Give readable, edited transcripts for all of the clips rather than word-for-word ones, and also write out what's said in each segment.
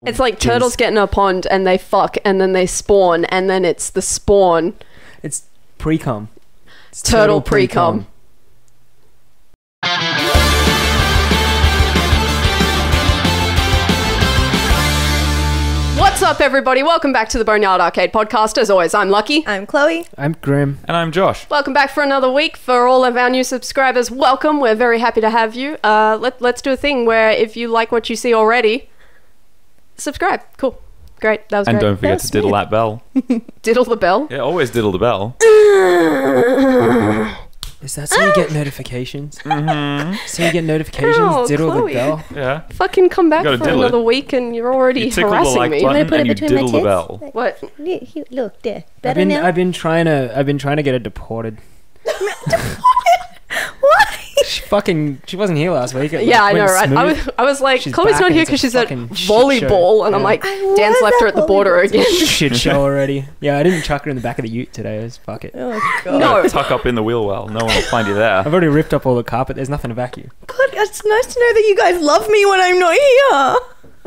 It's like turtles get in a pond and they fuck and then they spawn and then it's the spawn. It's pre-cum. It's turtle pre-cum. What's up, everybody? Welcome back to the Boneyard Arcade Podcast. As always, I'm Lucky. I'm Chloe. I'm Grim. And I'm Josh. Welcome back for another week. For all of our new subscribers, welcome. We're very happy to have you. Let's do a thing where if you like what you see already, subscribe. Cool. Great. That was and great. don't forget to diddle that bell. Diddle the bell? Yeah, always diddle the bell. Is that so you get notifications? Mm-hmm. So you get notifications, Oh, diddle Chloe. the bell? Yeah. Fucking come back You for gotta diddle another it. week and you're already You tickle the harassing like me. button. I'm gonna put And it you between my diddle the tits. bell. What? Look there. I've Better been now. I've been trying to get her deported. Why? She wasn't here last week. It, Yeah, I went know, right? smooth. I was like, She's Chloe's back not and here it's a because she's at fucking shit volleyball, show. and I'm Yeah. like, I Dan's love left her that at the border volleyball. again. Shit show already. Yeah, I didn't chuck her in the back of the ute today. It was fuck it. Oh god. No. Tuck up in the wheel well. No one will find you there. I've already ripped up all the carpet. There's nothing to vacuum. God, it's nice to know that you guys love me when I'm not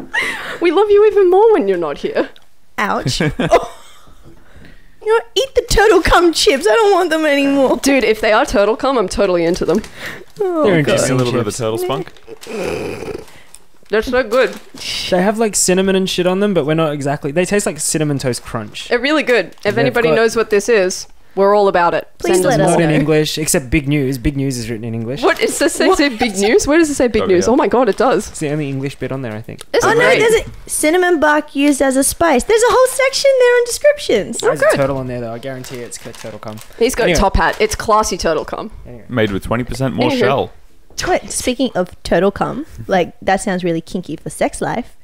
here. We love you even more when you're not here. Ouch. Oh. You know, eat the turtle cum chips. I don't want them anymore. Dude, if they are turtle cum, I'm totally into them. Oh, They're God. Give me a little bit of a chips. turtle spunk. They're so good. They have like cinnamon and shit on them, but we're not exactly. They taste like cinnamon toast crunch. They're really good. If They've anybody got- knows what this is, we're all about it. Please Send let us us more. Not in know. English, except big news. Big news is written in English. What? It says say big news? Where does it say big Oh, news? yeah. Oh my god, it does. It's the only English bit on there, I think. This Oh is no, great. there's a cinnamon bark used as a spice. There's a whole section there in descriptions. There's good. a turtle on there though. I guarantee it's got turtle cum. He's got Anyway. a top hat. It's classy turtle cum. Anyway. Made with 20% more Anywho. shell. Wait, speaking of turtle cum, like that sounds really kinky for sex life.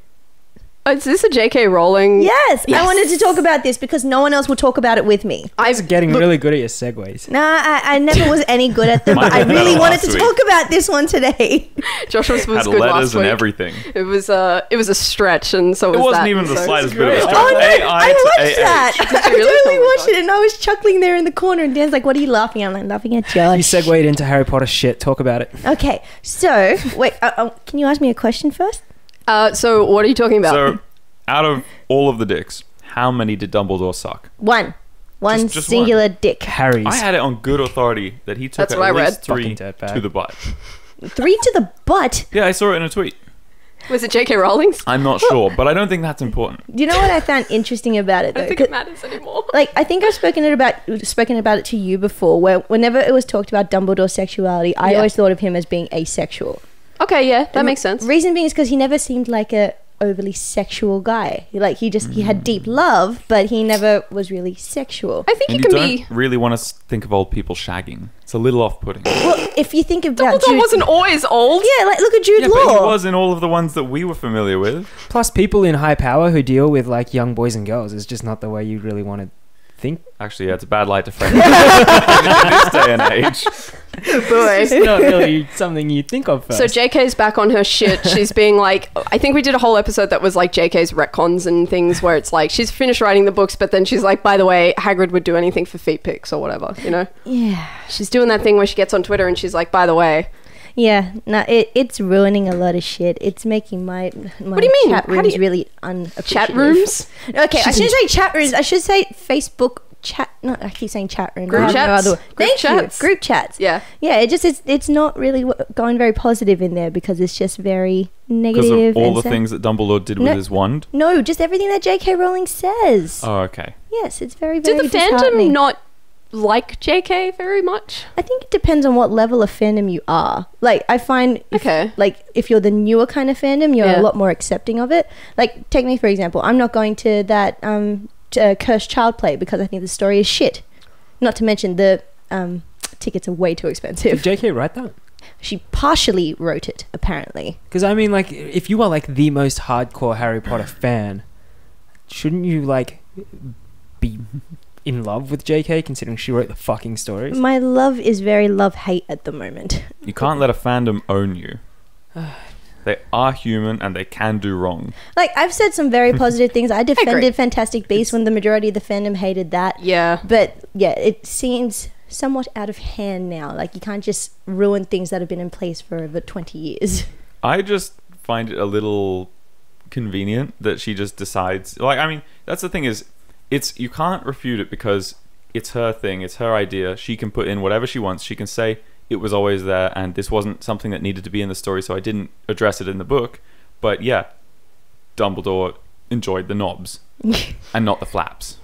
Oh, is this a JK Rowling? Yes, Yes. I wanted to talk about this because no one else will talk about it with me. I was getting really good at your segues. Nah, I never was any good at them, Mine but I was better really wanted last to week. talk about this one today. Joshua's was Had good letters last and week. everything. It was a stretch, and so It was wasn't that, even the so- slightest bit of a stretch. Oh no, AI I to watched AH. that. I you really? totally Oh my watched it, and I was chuckling there in the corner. And Dan's like, "What are you laughing at?" I'm like, "Laughing at Josh." You segued into Harry Potter shit. Talk about it. Okay, so wait, can you ask me a question first? So what are you talking about? So, out of all of the dicks, how many did Dumbledore suck? One Just singular dick. Harry's. I had it on good authority that he took That's at what I read. least 3 Fucking dirtbag. to the butt. 3 to the butt. Yeah, I saw it in a tweet. Was it JK Rowling's? I'm not sure, but I don't think that's important. Do you know what I found interesting about it? I Though? don't think it matters anymore. Like, I think I've spoken about it to you before. Where whenever it was talked about Dumbledore's sexuality, I Yeah. always thought of him as being asexual. Okay, yeah, that makes sense. Reason being is because he never seemed like a overly sexual guy. Like he had deep love, but he never was really sexual. I think And you you can don't be. really want to think of old people shagging. It's a little off-putting. Well, if you think about Dumbledore wasn't always old. yeah, like look at Jude Yeah, but he Law. was in all of the ones that we were familiar with. Plus, people in high power who deal with like young boys and girls is just not the way you really want to think. Actually, yeah, it's a bad light to frame it in this day and age. It's not really something you think of first. So JK's back on her shit. She's being like, I think we did a whole episode that was like JK's retcons and things where it's like she's finished writing the books, but then she's like, by the way, Hagrid would do anything for feet pics or whatever, you know? Yeah, She's doing that thing where she gets on Twitter and she's like, by the way. yeah. No, it's ruining a lot of shit. It's making my What do you mean? chat How do rooms you- really unappreciative. Chat rooms? Okay, I shouldn't say chat rooms. I should say Facebook chat. No, I keep saying chat room. Group I have chats? no other- Group Thank chats? you. Group chats. Yeah. Yeah, it's not really going very positive in there because it's just very Because negative. of all and the sad. things that Dumbledore did with No. his wand. No, just everything that J.K. Rowling says. Oh, okay. Yes, it's very, very Did the fandom disheartening. not like JK very much? I think it depends on what level of fandom you are. Like, I find Okay. if you're the newer kind of fandom, you're Yeah. a lot more accepting of it. Like, take me for example. I'm not going to that Cursed Child play because I think the story is shit. Not to mention the tickets are way too Did expensive. JK write that? She partially wrote it, apparently. Because I mean, like, if you are like the most hardcore Harry Potter fan, shouldn't you like be in love with JK considering she wrote the fucking stories? My love is very love-hate at the moment. You can't let a fandom own you. They are human and they can do wrong. Like, I've said some very positive things. I agree. defended Fantastic Beasts when the majority of the fandom hated that. Yeah. But yeah, it seems somewhat out of hand now. Like, you can't just ruin things that have been in place for over 20 years. I just find it a little convenient that she just decides. Like, I mean, that's the thing is, you can't refute it because it's her thing, it's her idea. She can put in whatever she wants. She can say it was always there, and this wasn't something that needed to be in the story, so I didn't address it in the book. But yeah, Dumbledore enjoyed the knobs and not the flaps.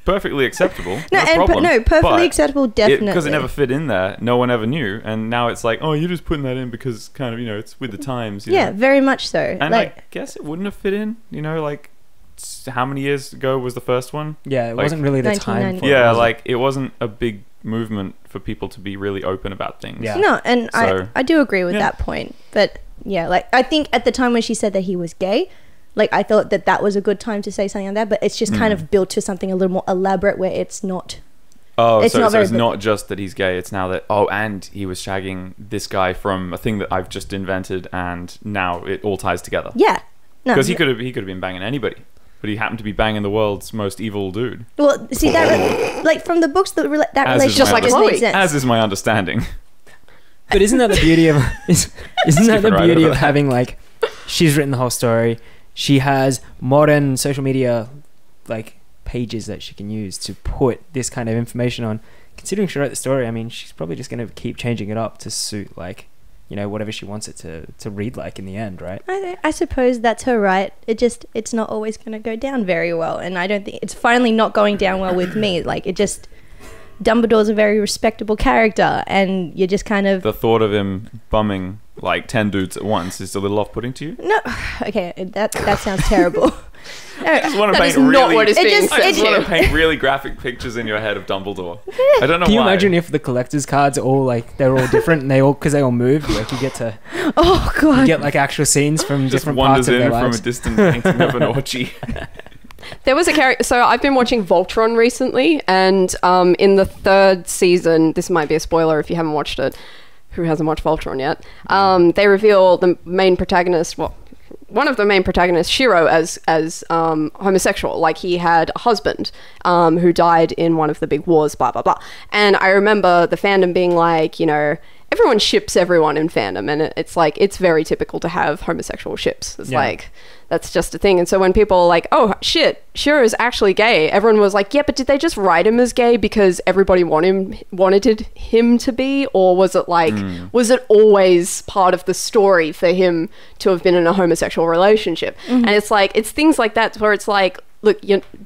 Perfectly acceptable. Perfectly acceptable, definitely. Because it never fit in there. No one ever knew. And now it's like, oh, you're just putting that in because kind of, it's with the times. You know? Very much so. And I guess it wouldn't have fit in, like, how many years ago was the first one? Yeah, it wasn't really the time for it. Yeah, like, it wasn't a big movement for people to be really open about things. Yeah. No, and I do agree with that point. But, yeah, like, I think at the time when she said that he was gay, like, I thought that was a good time to say something like that, but it's just kind of built to something a little more elaborate where it's not... Oh, it's not just that he's gay, it's now that, and he was shagging this guy from a thing that I've just invented, and now it all ties together. Yeah. Because he could have been banging anybody, but he happened to be banging the world's most evil dude. Well, see, that, like, from the books, that relationship just like just Chloe. makes sense. As is my understanding. But isn't that the beauty of... isn't that the beauty of having, like... She's written the whole story. She has modern social media, like, pages that she can use to put this kind of information on. Considering she wrote the story, I mean, she's probably just going to keep changing it up to suit, like, whatever she wants it to read like in the end, right? I suppose that's her right. It's not always going to go down very well. And I don't think... It's finally not going down well with me. Like, Dumbledore's a very respectable character, and you're just kind of... The thought of him bumming, like, 10 dudes at once is a little off-putting to you? No. Okay, that sounds terrible. I just want to That paint is not what it's I being just said want to. to paint really graphic pictures in your head of Dumbledore. I don't know why. Can you imagine if the collector's cards are all, like, they're all different and because they all move, like, you get to... Oh, God. You get, like, actual scenes from just different parts of their wanders in lives. from a distant painting of an orgy. There was a character... So I've been watching Voltron recently, and in the 3rd season, this might be a spoiler if you haven't watched it, who hasn't watched Voltron yet, they reveal the main protagonist... Well, one of the main protagonists, Shiro, as homosexual. Like, he had a husband who died in one of the big wars, blah, blah, blah. And I remember the fandom being like, everyone ships everyone in fandom, and it's like, it's very typical to have homosexual ships. It's like, that's just a thing. And so when people are like, oh shit, Shiro's actually gay, everyone was like, yeah, but did they just write him as gay because everybody wanted him to be? Or was it like, was it always part of the story for him to have been in a homosexual relationship? And it's like, it's things like that where it's like, look,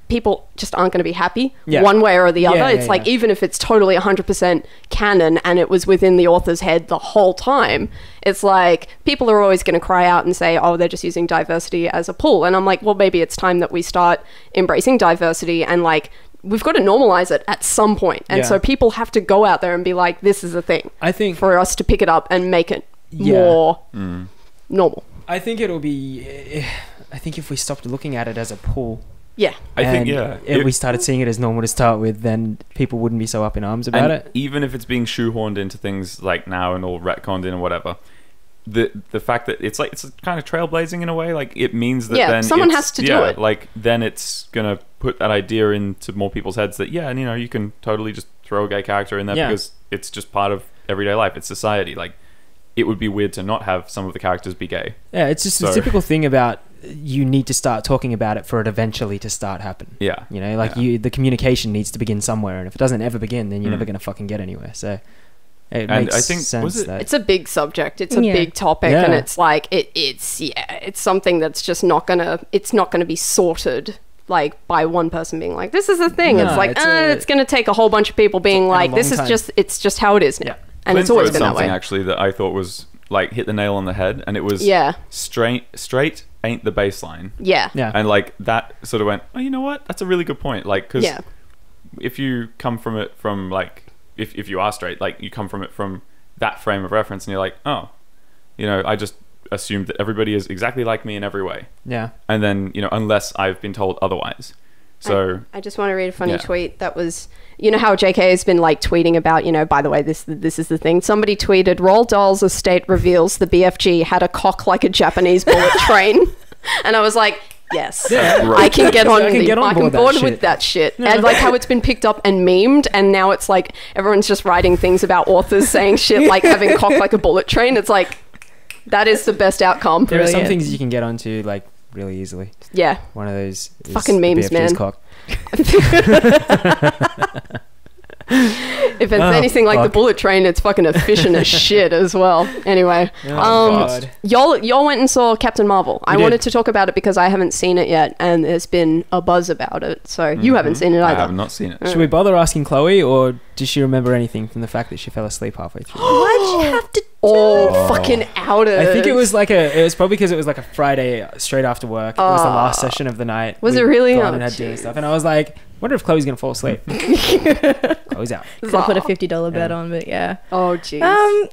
people just aren't going to be happy one way or the other. It's like, even if it's totally 100% canon and it was within the author's head the whole time, it's like, people are always going to cry out and say, oh, they're just using diversity as a pull. And I'm like, well, maybe it's time that we start embracing diversity, and like, we've got to normalize it at some point. And so people have to go out there and be like, this is a thing. I think... For us to pick it up and make it more normal. I think it'll be... I think if we stopped looking at it as a pull... Yeah. I think, if we started seeing it as normal to start with, then people wouldn't be so up in arms about it. Even if it's being shoehorned into things like now and all retconned in or whatever, the fact that it's kind of trailblazing in a way, like, it means that then someone has to do it. Like, then it's gonna put that idea into more people's heads that you can totally just throw a gay character in there because it's just part of everyday life. It's society. Like, it would be weird to not have some of the characters be gay. Yeah, it's just a typical thing about you need to start talking about it for it eventually to start happen. Yeah. The communication needs to begin somewhere, and if it doesn't ever begin, then you're never going to fucking get anywhere. So it makes sense that... It's a big subject. It's a big topic, and it's like, it's something that's just not going to be sorted like by one person being like, this is a thing. It's like, it's going to take a whole bunch of people being like, this is it's just how it is now. And Clint it's always been that something way. Actually that I thought was like hit the nail on the head, and it was straight ain't the baseline. Yeah. And like that sort of went, oh, you know what? That's a really good point. Like, because if you come from it from like, if you are straight, like you come from it from that frame of reference, and you're like, oh, I just assumed that everybody is exactly like me in every way. Yeah. And then, unless I've been told otherwise. So I just want to read a funny tweet that was, how JK has been like tweeting about, by the way, this is the thing. Somebody tweeted, Roald Dahl's estate reveals the BFG had a cock like a Japanese bullet train. And I was like, yes, I can get on board with that shit. And like how it's been picked up and memed, and now it's like everyone's just writing things about authors saying shit like having cock like a bullet train. It's like, That is the best outcome. There are some Brilliant. things you can get onto like really easily. Yeah. One of those is Fucking the memes, BFG's man. cock. If it's Oh, anything like the fuck. bullet train, it's fucking efficient as shit as well. Anyway, God. y'all went and saw Captain Marvel. I did. wanted to talk about it because I haven't seen it yet, and there's been a buzz about it. So you haven't seen it I either. have not seen it. Should we bother asking Chloe, or does she remember anything from the fact that she fell asleep halfway through? Why'd you have to Oh, fucking outed. I think it was probably because it was like a Friday straight after work. It was the last session of the night. Was We'd it really? gone Oh, and had dinner and jeez. stuff, and I was like, wonder if Chloe's gonna fall asleep. Chloe's out. I put a $50 bet on, but yeah. Oh, jeez.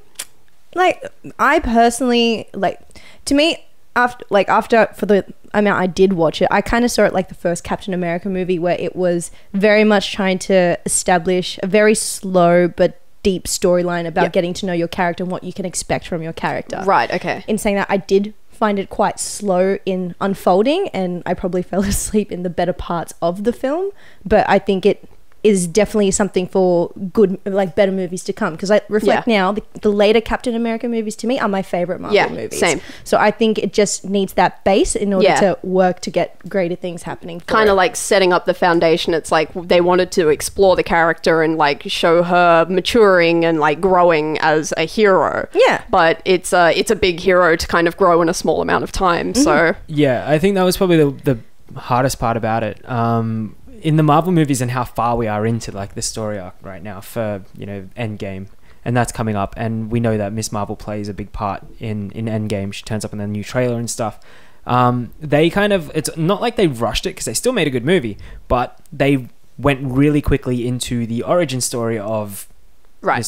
Like I personally like, to me, after for the amount I did watch it, I kind of saw it like the first Captain America movie, where it was very much trying to establish a very slow but deep storyline about getting to know your character and what you can expect from your character. Right, okay. In saying that, I did find it quite slow in unfolding, and I probably fell asleep in the better parts of the film, but I think it is definitely something for good, like better movies to come, because I reflect now, the later Captain America movies to me are my favorite Marvel movies. Same. So I think it just needs that base in order to work to get greater things happening. Kind of like setting up the foundation. It's like they wanted to explore the character and like show her maturing and like growing as a hero. Yeah. But it's a big hero to kind of grow in a small amount of time. So Yeah, I think that was probably the hardest part about it. In the Marvel movies and how far we are into like the story arc right now for, Endgame, and that's coming up, and we know that Miss Marvel plays a big part in Endgame. She turns up in the new trailer and stuff. They kind of, it's not like they rushed it, because they still made a good movie, but they went really quickly into the origin story of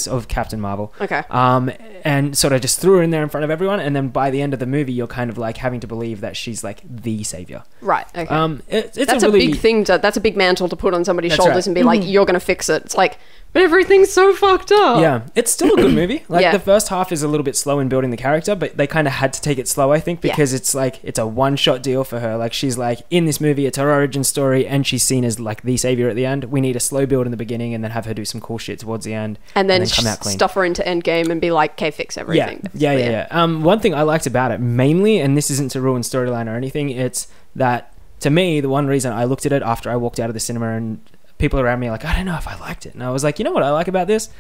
of Captain Marvel. Okay. And sort of just threw her in there in front of everyone, and then by the end of the movie, you're kind of like having to believe that she's like the savior. Right. Okay. It's That's a really big thing. That's a big mantle to put on somebody's That's shoulders right. and be like, "You're gonna fix it." It's like, but everything's so fucked up. Yeah, it's still a good movie. Like Yeah. the first half is a little bit slow in building the character, but they kind of had to take it slow, I think, because it's like it's a one-shot deal for her. Like she's like in this movie, it's her origin story, and she's seen as like the savior at the end. We need a slow build in the beginning, and then have her do some cool shit towards the end, And then, come out clean. stuff her into Endgame and be like, "Okay, fix everything." Yeah. One thing I liked about it mainly, and this isn't to ruin storyline or anything, it's that to me, the one reason I looked at it after I walked out of the cinema and people around me are like, I don't know if I liked it. And I was like, you know what I like about this?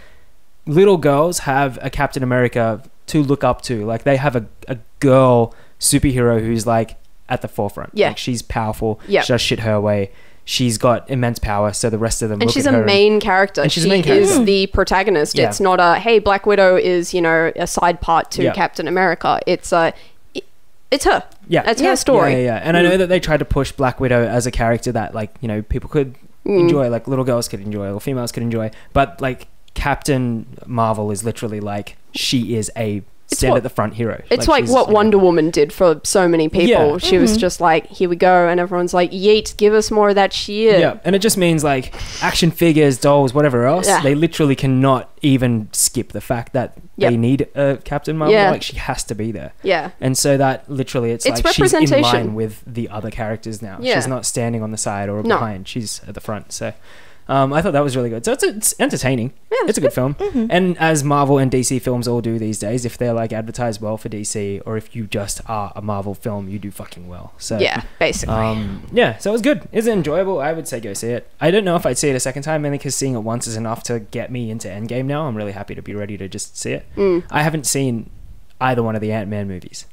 Little girls have a Captain America to look up to. Like they have a girl superhero who's like at the forefront. Yeah. Like she's powerful. Yeah. She does shit her way. She's got immense power, so the rest of them And look she's at a her main character. and she's a She main character. is the protagonist. Yeah. It's not a, hey, Black Widow is, a side part to Yeah. Captain America. It's it's her. Yeah. That's her story. Yeah. And I know that they tried to push Black Widow as a character that, like, people could enjoy, like little girls could enjoy, or females could enjoy. But like Captain Marvel is literally like, she is a stand at the front hero. It's like she's, what Wonder Woman did for so many people. Yeah. She was just like, here we go. And everyone's like, yeet, give us more of that shit. Yeah, and it just means like action figures, dolls, whatever else. Yeah. They literally cannot even skip the fact that Yep. they need a Captain Marvel. Yeah. Like she has to be there. Yeah. And so that literally, it's It's like she's in representation. line with the other characters now. Yeah. She's not standing on the side or No. behind. She's at the front. So I thought that was really good. So it's entertaining. Yeah, It's a good film. And as Marvel and DC films all do these days, if they're like advertised well for DC, or if you just are a Marvel film, you do fucking well. So Yeah, basically. so it was good. Is it enjoyable? I would say go see it. I don't know if I'd see it a second time, mainly because seeing it once is enough to get me into Endgame now. I'm really happy to be ready to just see it. I haven't seen either one of the Ant-Man movies.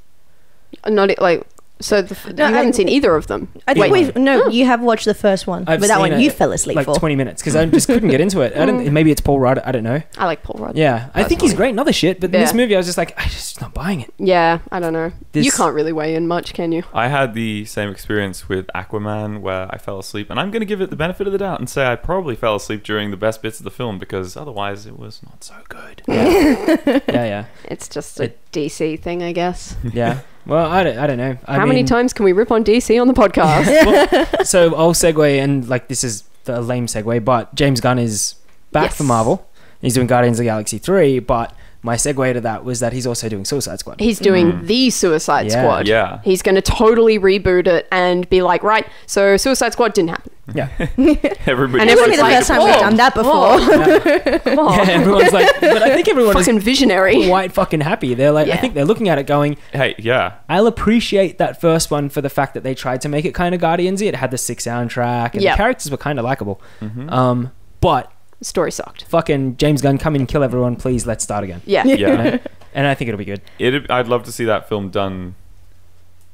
Not like, so you haven't seen either of them. I think Wait. you have watched the first one, I've but that seen one it you fell asleep like for. 20 minutes because I just couldn't get into it. Maybe it's Paul Rudd. I don't know. I like Paul Rudd. Yeah, I think he's Personally. great in other shit, but in Yeah. this movie I was just like, I'm just not buying it. Yeah, I don't know. This- You can't really weigh in much, can you? I had the same experience with Aquaman where I fell asleep, and I'm going to give it the benefit of the doubt and say I probably fell asleep during the best bits of the film because otherwise it was not so good. Yeah. It's just a DC thing, I guess. Yeah. Well, I don't know. How many times can we rip on DC on the podcast? So I'll segue, and like this is a lame segue, but James Gunn is back Yes. for Marvel. He's doing Guardians of the Galaxy 3, but my segue to that was that he's also doing Suicide Squad. He's doing the Suicide Yeah. Squad. Yeah. He's going to totally reboot it and be like, right, so Suicide Squad didn't happen. Yeah. Everybody. And It wouldn't everyone's be the like, first time we've done that before. Come on. Yeah, everyone's like, but I think everyone Fucking is visionary. quite fucking happy. They're like, I Yeah. think they're looking at it going, Hey, yeah. I'll appreciate that first one for the fact that they tried to make it kind of Guardians-y. It had the sick soundtrack, and Yeah. the characters were kind of likable. Mm-hmm. But Story sucked. fucking James Gunn, come in and kill everyone, please. Let's start again. Yeah. Yeah. And I think it'll be good. I'd love to see that film done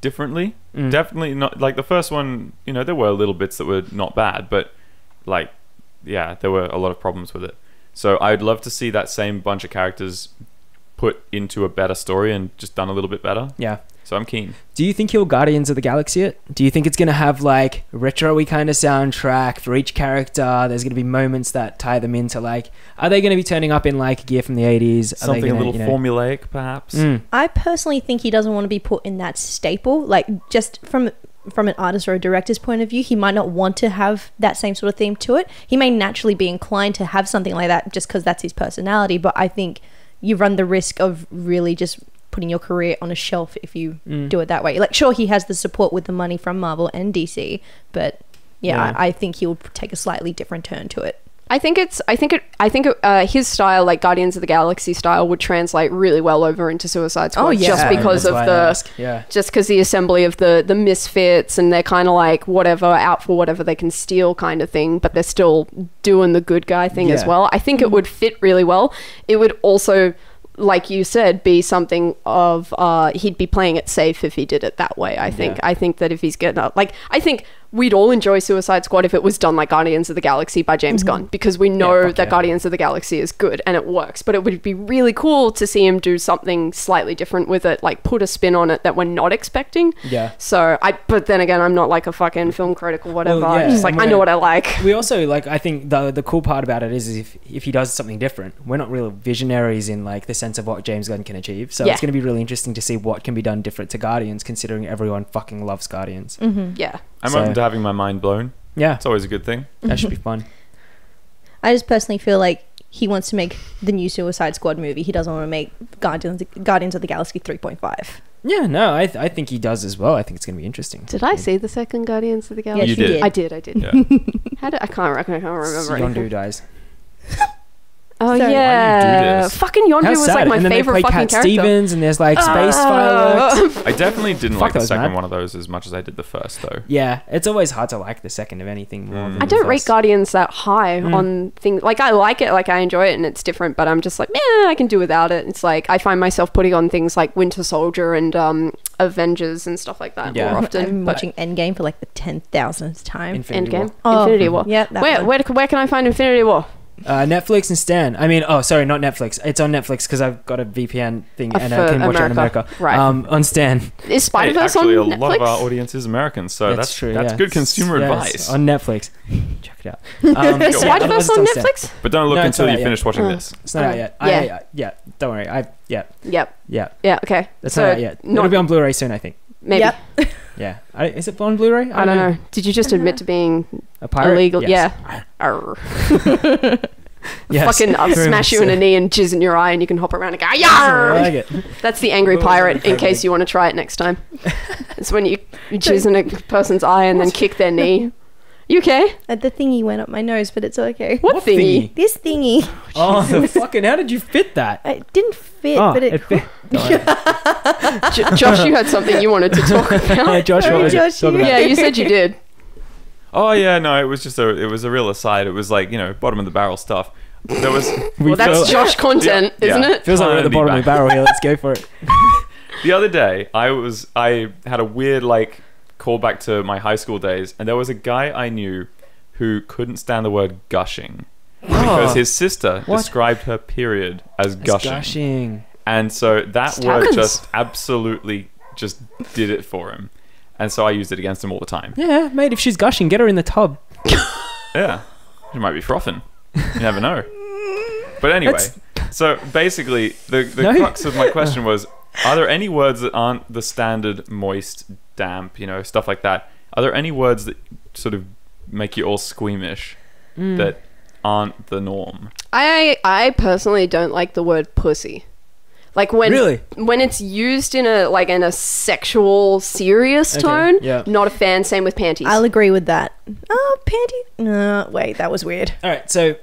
differently. Mm. Definitely not like the first one. You know, there were little bits that were not bad, but like, yeah, there were a lot of problems with it. So I'd love to see that same bunch of characters put into a better story and just done a little bit better. Yeah. So I'm keen. Do you think he'll Guardians of the Galaxy it? Do you think it's going to have like retro-y kind of soundtrack for each character? There's going to be moments that tie them into like, are they going to be turning up in like gear from the 80s? Are they Something a gonna, little formulaic, perhaps. I personally think he doesn't want to be put in that staple. Like, just from an artist or a director's point of view, he might not want to have that same sort of theme to it. He may naturally be inclined to have something like that just because that's his personality, but I think you run the risk of really just putting your career on a shelf if you do it that way. Like, sure, he has the support with the money from Marvel and DC, but yeah. I think he'll take a slightly different turn to it. I think his style, like Guardians of the Galaxy style, would translate really well over into Suicide Squad. Oh, yeah. Just because of just because the assembly of the misfits, and they're kind of like whatever, out for whatever they can steal kind of thing, but they're still doing the good guy thing as well. I think it would fit really well. It would also, like you said, be something of he'd be playing it safe if he did it that way. I think that if he's getting up, like, I think we'd all enjoy Suicide Squad if it was done like Guardians of the Galaxy by James Gunn, because we know that Guardians of the Galaxy is good and it works. But it would be really cool to see him do something slightly different with it, like put a spin on it that we're not expecting. Yeah. So but then again, I'm not like a fucking film critic or whatever. Well, yeah. I'm just like, I know what I like. We also, like, I think the cool part about it is if he does something different, we're not real visionaries in like the sense of what James Gunn can achieve. So it's going to be really interesting to see what can be done different to Guardians, considering everyone fucking loves Guardians. Yeah. I'm open to having my mind blown. Yeah. It's always a good thing. That should be fun. I just personally feel like he wants to make the new Suicide Squad movie. He doesn't want to make Guardians of the Galaxy 3.5. Yeah, no, I think he does as well. I think it's going to be interesting. Did I see the second Guardians of the Galaxy? Yes, you did. I did. Yeah. I can't remember anything. Yondu dies. Oh, Sorry. yeah. Why do you do this? Fucking Yondu How was sad. like my and then favorite they play fucking Cat character. Stevens, and there's like space fireworks. I definitely didn't Fuck, like that the was second mad. one of those as much as I did the first, though. Yeah, it's always hard to like the second of anything more. Than I the don't rate first. Guardians that high on things. Like, I like it, like I enjoy it, and it's different, but I'm just like, I can do without it. It's like I find myself putting on things like Winter Soldier and Avengers and stuff like that more often. I'm but watching Endgame for like the 10,000th time. Infinity Endgame, War. Oh, Infinity War. yeah, that Where can I find Infinity War? Netflix and Stan. I mean, oh, sorry, not Netflix. It's on Netflix because I've got a VPN thing and I for can watch it in America. America. Right. On Stan. Is Spider-Verse on actually, a Netflix? lot of our audience is American, so that's true. That's yeah. good consumer Yes, advice. on Netflix. Check it out. Is otherwise Spider-Verse it's on Stan. Netflix? But don't look No, it's until not you out finish watching this. It's not out yet. Yeah. Don't worry. Yep. Yeah. Yeah. Okay. That's So not out yet. It'll be on Blu-ray soon, I think. Maybe. Yep. Yeah. Is it on Blu-ray? I don't know. Did you just admit to being A pirate? illegal? Yes. Yeah. Arr. Yes. Fucking I'll Very smash much you in so. the knee and jizz in your eye, and you can hop around and go, I Yarr! like it. That's the angry pirate, in case you want to try it next time. It's when you jizz in a person's eye and then kick their knee. You okay? The thingy went up my nose, but it's okay. What thingy? This thingy. Oh, the fucking! How did you fit that? It didn't fit, Oh, but it fit. Josh, you had something you wanted to talk about. Josh, Sorry, what was it? Josh, Talk you- about Yeah, you said you did. Oh yeah, no, it was just a real aside. It was like, bottom of the barrel stuff. There was Well, that's Josh content, Yeah. isn't Yeah. it? Feels like we're at the Candy bottom of the bag. barrel here. Let's go for it. the other day. I had a weird like callback to my high school days, and there was a guy I knew who couldn't stand the word gushing because his sister What? described her period as gushing. And so that Just word happens. just absolutely just did it for him. And so I used it against him all the time. Yeah, mate. If she's gushing, get her in the tub. Yeah. She might be frothing. You never know. But anyway, so basically the No. crux of my question was, are there any words that aren't the standard moist, damp, stuff like that? Are there any words that sort of make you all squeamish that aren't the norm? I personally don't like the word pussy. Like when Really? when it's used in a sexual serious Okay, tone, yeah. not a fan. Same with panties. I'll agree with that. Oh, panty. No, wait, that was weird. All right, so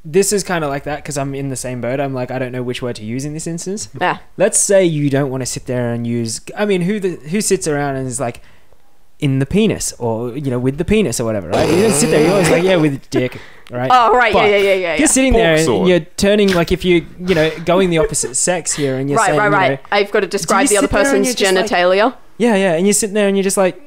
this is kind of like that because I'm in the same boat. I'm like, I don't know which word to use in this instance. Yeah. Let's say you don't want to sit there and use. I mean, who sits around and is like in the penis or with the penis or whatever, right? You don't sit there. You're always like, yeah, with dick, right? Oh, right. But Yeah. You're sitting Pork there sword. and you're turning like if you going the opposite sex here and you're saying, Right. I've got to describe the other sit there and person's you're just like- genitalia. yeah, and you're sitting there and you're just like.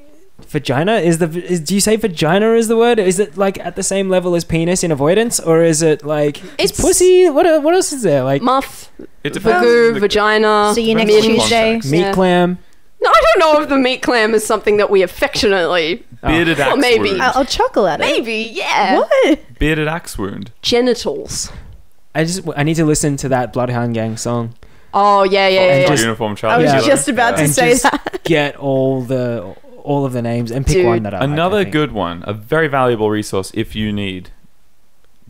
Vagina do you say vagina is the word? Is it like at the same level as penis in avoidance, or is it like It's- pussy? What else is there? Like Muff, It depends. Vagoo, vagina. See you next Depends on Tuesday. context. meat yeah. clam? No, I don't know if the meat clam is something that we affectionately. Bearded Well, axe maybe. wound. I'll chuckle at it. Maybe, yeah. What? Bearded axe wound. Genitals. I need to listen to that Bloodhound Gang song. Oh, yeah. And yeah. just- Uniform I child. was Yeah. just about to And say just that. get all of the names and pick Dude. one that I like, Another I think. good one, a very valuable resource if you need,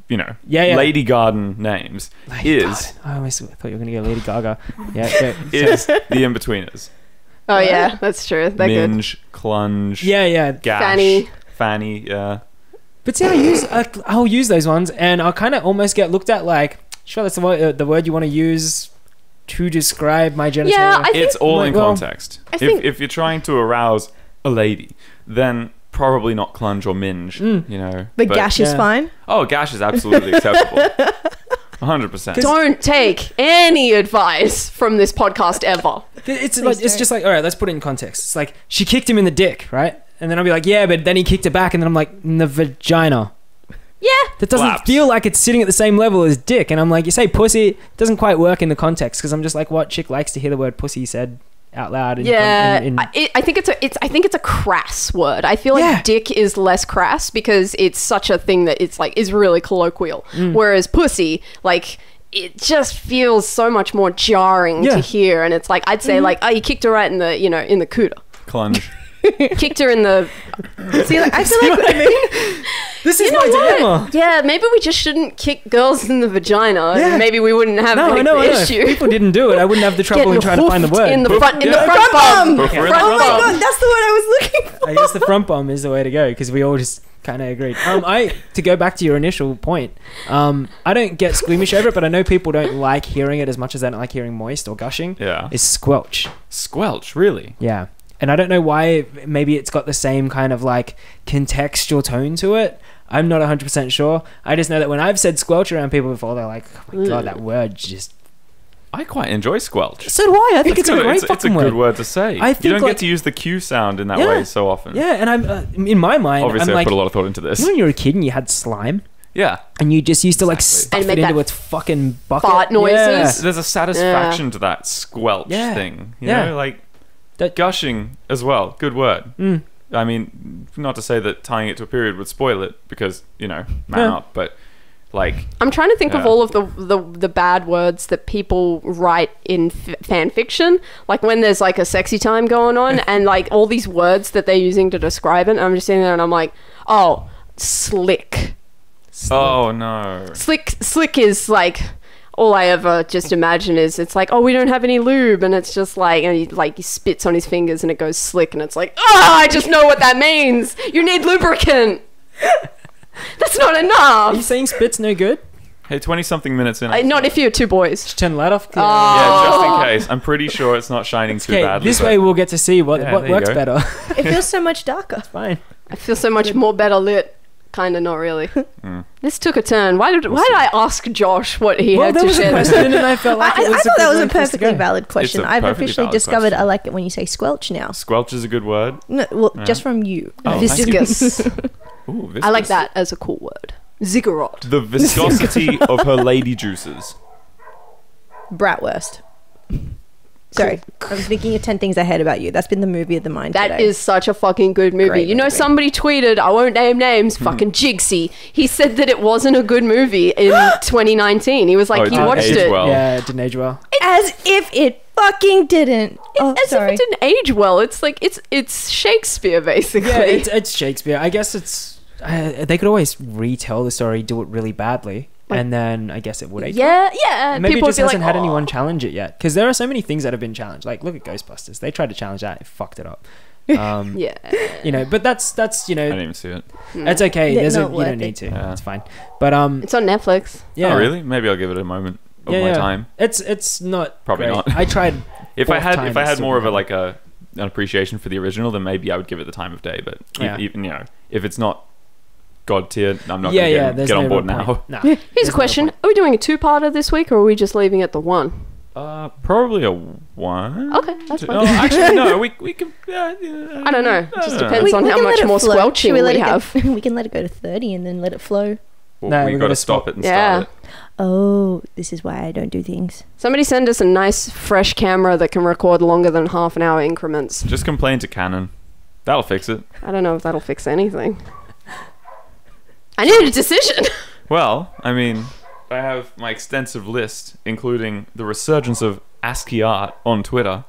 Yeah. Lady Garden names, Lady is Gaga. I almost thought you were gonna get Lady Gaga. Yeah. is the in-betweeners. Oh, yeah, that's true. They're good. Minge, clunge, yeah. gash, Fanny. fanny, yeah. But see, I'll use those ones, and I'll kind of almost get looked at like, sure, that's the word you want to use to describe my genitalia. Yeah, I think. It's all in Well, context. I think- If you're trying to arouse a lady, then probably not clunge or minge, But gash is yeah. fine. Oh, gash is absolutely acceptable. 100%. Don't take any advice from this podcast ever. It's just like, all right, let's put it in context. It's like she kicked him in the dick, right? And then I'll be like, yeah, but then he kicked it back, and then I'm like, in the vagina. Yeah. That doesn't Slaps. feel like it's sitting at the same level as dick. And I'm like, you say pussy, it doesn't quite work in the context because I'm just like, what chick likes to hear the word pussy said out loud? Yeah, I think it's a crass word. I feel like Yeah. dick is less crass because it's such a thing that it's like is really colloquial. Whereas pussy, like it just feels so much more jarring Yeah. to hear. And it's like I'd say like, oh, you kicked her right in the in the cooter, Clunge. kicked her in the. See, like, I feel like This is You know my what? dilemma. Yeah, maybe we just shouldn't kick girls in the vagina. Yeah. Maybe we wouldn't have No, like, I know. the If issue. people didn't do it, I wouldn't have the trouble in Getting trying to find the hoofed word. in the Hoof- front, in yeah. the front bum. Hoof her in the Front oh my bum. god, that's the word I was looking for. I guess the front bum is the way to go because we all just kind of agreed. To go back to your initial point, I don't get squeamish over it, but I know people don't like hearing it as much as they don't like hearing moist or gushing. Yeah. Is squelch. Squelch, really? Yeah. And I don't know why. Maybe it's got the same kind of like contextual tone to it. I'm not 100% sure. I just know that when I've said squelch around people before, they're like, oh my god, that word just. I quite enjoy squelch. So do I. I think it's a good. great It's a fucking good word. word to say. I You think, don't like- get to use the Q sound in that Yeah. way so often. Yeah, and I'm in my mind. Obviously, I'm I like, put a lot of thought into this. you know when you were a kid and you had slime, Yeah. and you just used to like Exactly. stuff And it make into that its fucking bucket. fart noises. Yeah. There's a satisfaction to that squelch Yeah. thing. You Yeah. know, like That- gushing as well. Good word. Mm. I mean, not to say that tying it to a period would spoil it because, man Yeah. up, but like, I'm trying to think of Yeah. all of the bad words that people write in fan fiction. Like when there's like a sexy time going on and like all these words that they're using to describe it. And I'm just sitting there and I'm like, oh, slick. oh no. Slick is like all I ever just imagine is it's like, oh, we don't have any lube, and it's just like, and he spits on his fingers and it goes slick, and it's like, I just know what that means. You need lubricant. That's not Are you enough. saying spit's no good? Hey, 20-something minutes in. Not if you're two boys. Just turn the light off. Yeah, just in case. I'm pretty sure it's not shining too Okay, badly. this but- way we'll get to see what Yeah, there you works go. better. It feels so much darker. Fine. I feel so much more better lit. Kind of, not really. Mm. This took a turn. Why did I ask Josh what he Well, had there to was a share? question, and I felt like I it was thought that was a good place to perfectly go. valid question. I've perfectly officially valid discovered question. I like it when you say squelch now. Squelch is a good word. No, well, Yeah. just from you. Oh, Viscous. Ooh, viscous. I like that as a cool word. Ziggurat. The viscosity of her lady juices. Bratwurst. Sorry, I was thinking of 10 Things I Hate About You. That's been the movie of the mind That today. is such a fucking good movie. Great You know, movie. somebody tweeted, I won't name names, Hmm. fucking Jigsy. He said that it wasn't a good movie in 2019. He was Oh, like, it he didn't watched age it. well. Yeah, it didn't age well. As if it fucking didn't. Oh, As sorry. if it didn't age well. It's like, it's Shakespeare, basically. Yeah, it's Shakespeare. I guess it's... they could always retell the story, do it really badly. and then I guess it would. Yeah. Maybe People it just would be hasn't like, had anyone challenge it yet, because there are so many things that have been challenged. Like look at Ghostbusters, they tried to challenge that, it fucked it up. Yeah. You know, but that's I didn't even see it. It's okay. They're You not worth don't need it. to. Yeah. It's fine. But It's on Netflix. yeah. Oh, really? Maybe I'll give it a moment of my time. It's not Probably great. not. I tried. If I fourth had time, more of still an appreciation for the original, then maybe I would give it the time of day. But even if it's not god tier, I'm not going to get on board now. Nah, Here's there's a no question: point. Are we doing a 2-parter this week, or are we just leaving it the 1? Probably a 1. Okay, that's fine. No, actually, no. We can. I don't know. It just depends We on can how let much it more flow. squelching Should we let it have. we can let it go to 30 and then let it flow. Well, No, we we're got to gonna stop it and Yeah. start it. Oh, this is why I don't do things. Somebody send us a nice, fresh camera that can record longer than half an hour increments. Just complain to Canon. That'll fix it. I don't know if that'll fix anything. I need a decision. Well, I mean, I have my extensive list, including the resurgence of ASCII art on Twitter.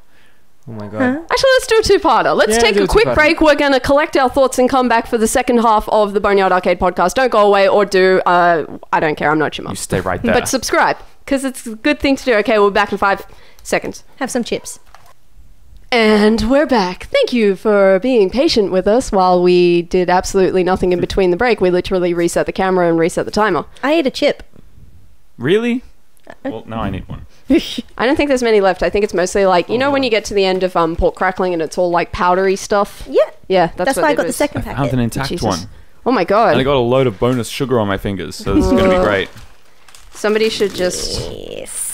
Oh my god. Actually, let's do a 2-parter. Let's Yeah, take do a a quick 2-parter. break. We're going to collect our thoughts and come back for the second half of the Boneyard Arcade podcast. Don't go away or do. I don't care. I'm not your mum. You stay right there. But subscribe, because it's a good thing to do. Okay, we're back in 5 seconds. Have some chips. And we're back. Thank you for being patient with us while we did absolutely nothing in between the break. We literally reset the camera and reset the timer. I ate a chip. Really? Well, now I need one. I don't think there's many left. I think it's mostly like, you know when you get to the end of pork crackling and it's all like powdery stuff? Yeah. Yeah, That's what why I it got the is. second I found an packet. intact Jesus. one. Oh my god. And I got a load of bonus sugar on my fingers, so this is going to be great. Somebody should just... Yes.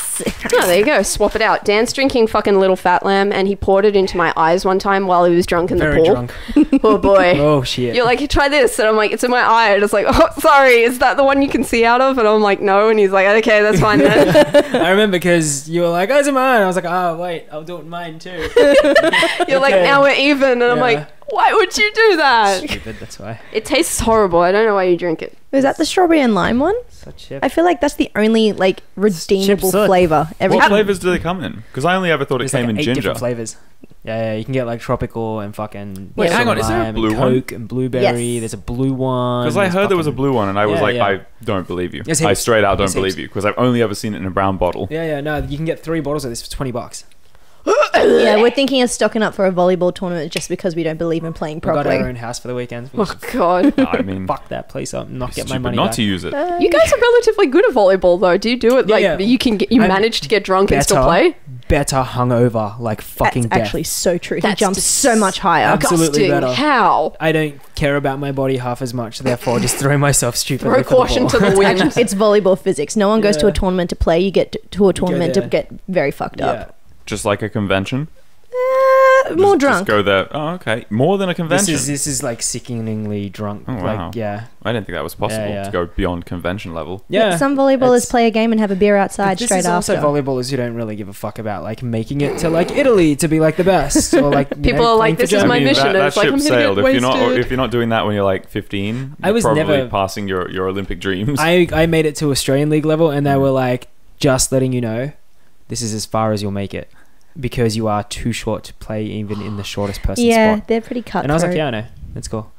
Oh, there you go. Swap it out. Dan's drinking fucking Little Fat Lamb, and he poured it into my eyes one time while he was drunk in Very the pool. drunk. Oh boy. Oh shit. You're like, try this, and I'm like, it's in my eye, and it's like, oh, sorry, is that the one you can see out of? And I'm like, no, and he's like, okay, that's fine then. I remember because you were like, "Oh, it's mine." I was like, "Oh, wait, I'll do it in mine too." You're like, Okay. now we're even, and I'm Yeah. like, why would you do that? Stupid. That's why. It tastes horrible. I don't know why you drink it. Was that the strawberry and lime one? Such shit. I feel like that's the only like redeemable suck. flavor. What flavors do they come in? Because I only ever thought it There's came like in 8 ginger. different flavors. Yeah, you can get like tropical and fucking. Wait, hang on, is there a lime blue and one? Coke and blueberry. Yes. There's a blue one. Because I heard there was a blue one, and I was Yeah, like, yeah. I don't believe you. Yes, I heaps. straight out don't Yes, believe heaps. you, because I've only ever seen it in a brown bottle. Yeah, no, you can get 3 bottles of this for $20. Yeah, we're thinking of stocking up for a volleyball tournament just because we don't believe in playing We got properly. our own house for the weekend. Oh god. I mean, Fuck that place up. Not it's get my stupid money not back. to use it. You guys are relatively good at volleyball, though. Do you do it Yeah, like yeah. you can get? You I'm manage to get drunk and still better. play? Better hungover, like fucking That's death. actually so true. He That's jumps so much higher. Absolutely Disgusting. better. How? I don't care about my body half as much, therefore just throw myself stupidly Throw for the caution ball. to the wind. It's volleyball physics. No one goes to a Yeah. tournament to play. You get to a tournament to there. get very fucked Yeah. up. Just like a convention. More Just drunk. go there. Oh, okay. More than a convention. This is like sickeningly drunk. Oh, wow. Like yeah. I didn't think that was possible Yeah. to go beyond convention level. Yeah. Some volleyballers It's- play a game and have a beer But outside this straight is also after. volleyballers who don't really give a fuck about like making it to like Italy to be like the best or like you People know, are like, playing for this is Germany. my mission. That It's like, ship I'm gonna get sailed. wasted. If you're not doing that when you're like 15, I you're was probably never- passing your Olympic dreams. I made it to Australian League level and they were like, just letting you know, this is as far as you'll make it because you are too short to play even in the shortest person Yeah, spot. they're pretty cutthroat. And I was like, yeah, I know. That's cool.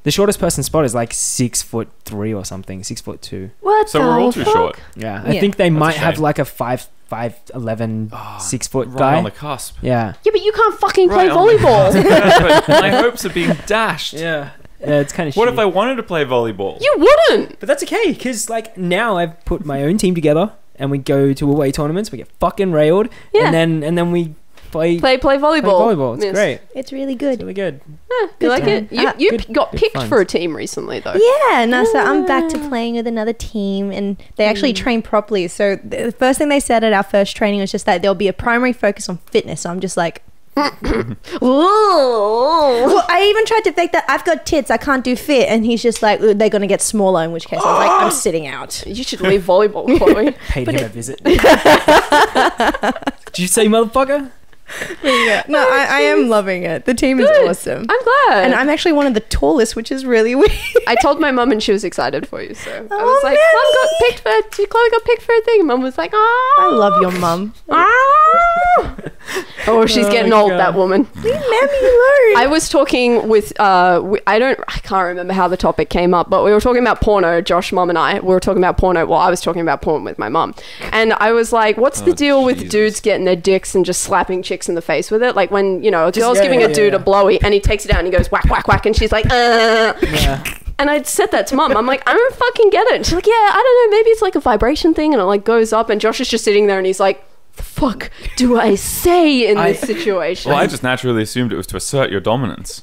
The shortest person spot is like 6'3" or something, 6'2". What so the we're all too fuck? short. Yeah, Yeah. I think they That's a might have shame. like a 5'11", 6 foot Right guy. on the cusp. Yeah. Yeah, but you can't fucking play Right on the volleyball. But my hopes are being dashed. Yeah. Yeah, it's kind of. What if I wanted to play volleyball? You wouldn't. But that's okay, because like now I've put my own team together and we go to away tournaments. We get fucking railed, Yeah. and then we play Play volleyball. volleyball. It's Yes. great. It's really It's good. really good. You like it? time. You Good- got good picked fun. for a team recently, though. Yeah, no, so I'm back to playing with another team and they actually train properly. So the first thing they said at our first training was just that there'll be a primary focus on fitness. So I'm just like, well, I even tried to fake that I've got tits, I can't do fit. And he's just like, they're going to get smaller, in which case I was like, I'm sitting out. You should leave volleyball, Chloe. Paid him a visit. Did you say motherfucker? Yeah. No, I am loving it. The team is Good. awesome. I'm glad. And I'm actually one of the tallest, which is really weird. I told my mum and she was excited for you. So I Oh, was like, Mum got Mammy. picked for. Chloe got picked for a thing. Mum was like, ah. I love your mum. Ah. Oh, she's getting old, God. that woman. Leave Mammy alone. I was talking with I can't remember how the topic came up, but we were talking about porno. Josh, mum, and I were talking about porno. Well, I was talking about porn with my mum, and I was like, "What's the deal with Jesus. dudes getting their dicks and just slapping chicks in the face with it? Like when a girl's giving a dude yeah. a blowy, and he takes it out and he goes whack whack whack, and she's like, Yeah. And I said that to mum. I'm like, I don't fucking get it. And she's like, yeah, I don't know. Maybe it's like a vibration thing, and it like goes up. And Josh is just sitting there, and he's like, the fuck do I say in this situation? Well, I just naturally assumed it was to assert your dominance.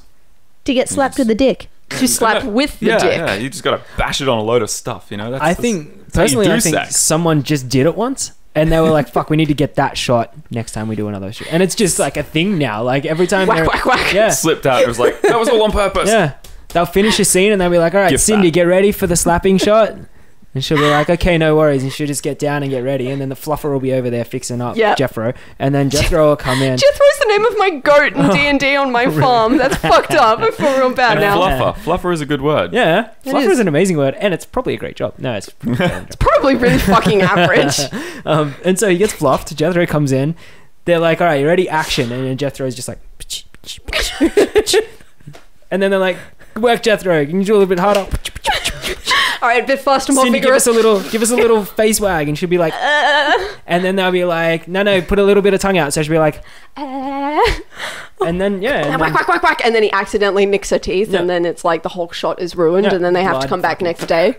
To get slapped with a dick. To slap with the Yeah, dick. yeah. You just gotta bash it on a load of stuff, you know. That's, I that's think how you personally, do I think sex. someone just did it once, and they were like, "Fuck, we need to get that shot next time we do another shoot." And it's just like a thing now. Like every time, Whack they're- whack whack. yeah, slipped out. It was like that was all on purpose. yeah. They'll finish a scene and they'll be like, "All right, Gift Cindy, that. get ready for the slapping shot." And she'll be like, "Okay, no worries." And she'll just get down and get ready. And then the fluffer will be over there fixing up Yep. Jethro. And then Jethro will come in. Jethro's the name of my goat in D&D on my farm. That's fucked up. I feel real bad And now. fluffer. Fluffer is a good word. Yeah, It fluffer is. is an amazing word, and it's probably a great job. No, it's Probably really fucking average. and so he gets fluffed. Jethro comes in. They're like, "All right, you ready? Action!" And then Jethro's just like, and then they're like, "Good work, Jethro. You can do a little bit harder." All right, a bit faster, more Cindy, vigorous. give us a little face wag, and she'll be like, and then they'll be like, no, put a little bit of tongue out. So she'll be like, and then yeah, and whack, then, whack, whack, whack. And then he accidentally nicks her teeth, Yeah. and then it's like the whole shot is ruined, Yeah. and then they have to Blood. come back next day.